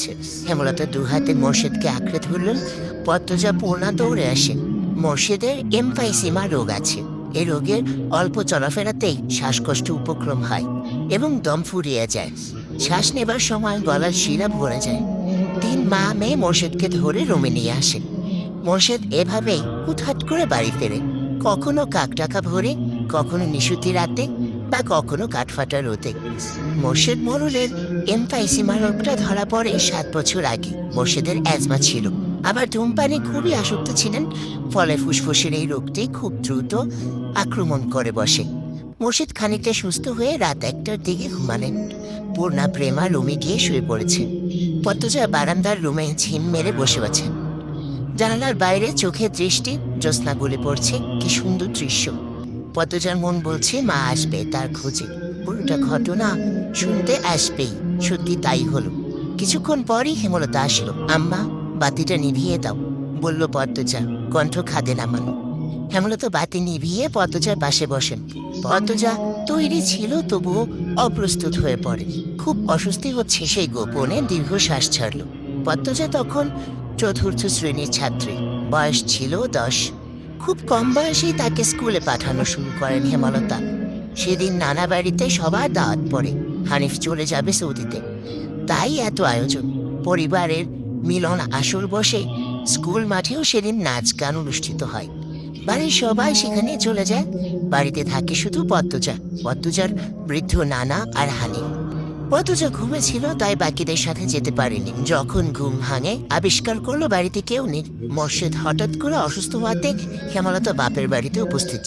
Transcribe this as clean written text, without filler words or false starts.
যাচ্ছে। হেমলতা দু হাতে মোর্শেদকে আঁকড়ে ধরলেন। পদ্মজা পূর্ণা দৌড়ে আসে। মোর্শেদের এমফাইসিমা রোগ আছে। এই রোগের অল্প চলাফেরাতেই শ্বাসকষ্ট উপক্রম হয় এবং দম ফুরিয়ে যায়। শ্বাস নেবার সময় গলার শিরা ভরে যায়। 3 মা মেয়ে মোর্শেদকে ধরে রুমে নিয়ে আসে। মোর্শেদ এভাবেই হুটহাট করে বাড়ি ফেরে, কখনো কাকডাকা ভোরে, কখনো নিশুতি রাতে, বা কখনো কাঠফাটা রোদে। মোর্শেদ মোড়লের এমফাইসিমা রোগটা ধরা পড়ে 7 বছর আগে। মোর্শেদের অ্যাজমা ছিল, আবার ধূমপানে খুবই আসক্ত ছিলেন। ফলে ফুসফুসের এই রোগটি খুব দ্রুত আক্রমণ করে বসে। মোর্শেদ খানিকটা সুস্থ হয়ে রাত 1টার দিকে ঘুমালেন। পূর্ণা প্রেমা রুমে গিয়ে শুয়ে পড়েছে। পদ্মজা বারান্দার রুমে ঝিম মেরে বসে আছেন। জানালার বাইরে চোখের দৃষ্টি, জ্যোৎস্না গলে পড়ছে। কি সুন্দর দৃশ্য। পদ্মজার মন বলছে মা আসবে তার খোঁজে, পুরোটা ঘটনা শুনতে আসবেই। সত্যি তাই হলো। কিছুক্ষণ পরই হেমলতা আসলো। আম্মা, বাতিটা নিভিয়ে দাও, বলল পদ্মজা, কণ্ঠ খাদে নামানো। হেমলতা বাতি নিভিয়ে পদ্মজার পাশে বসেন। পদ্মজা তৈরি ছিল, তবুও অপ্রস্তুত হয়ে পড়ে। খুব অস্বস্তি হচ্ছে সেই গোপনে দীর্ঘশ্বাস ছাড়ল। পদ্মজা তখন চতুর্থ শ্রেণীর ছাত্রী, বয়স ছিল 10। খুব কম বয়সেই তাকে স্কুলে পাঠানো শুরু করেন হেমলতা। সেদিন নানা বাড়িতে সবার দাওয়াত পড়ে। হানিফ চলে যাবে সৌদিতে, তাই এত আয়োজন। পরিবারের মিলন আসর বসে। স্কুল মাঠেও সেদিন নাচ গান অনুষ্ঠিত হয়। বাড়ির সবাই সেখানে চলে যায়। বাড়িতে থাকে শুধু পদ্মজা, পদ্মজার বৃদ্ধ নানা আর হানিফ। পদ্মজা ঘুমেছিল, তাই বাকিদের সাথে যেতে পারেনি। যখন ঘুম ভাঙে আবিষ্কার করলো বাড়িতে কেউ নেই। মোর্শেদ হঠাৎ করে অসুস্থ হওয়াতে হেমলতা বাপের বাড়িতে উপস্থিত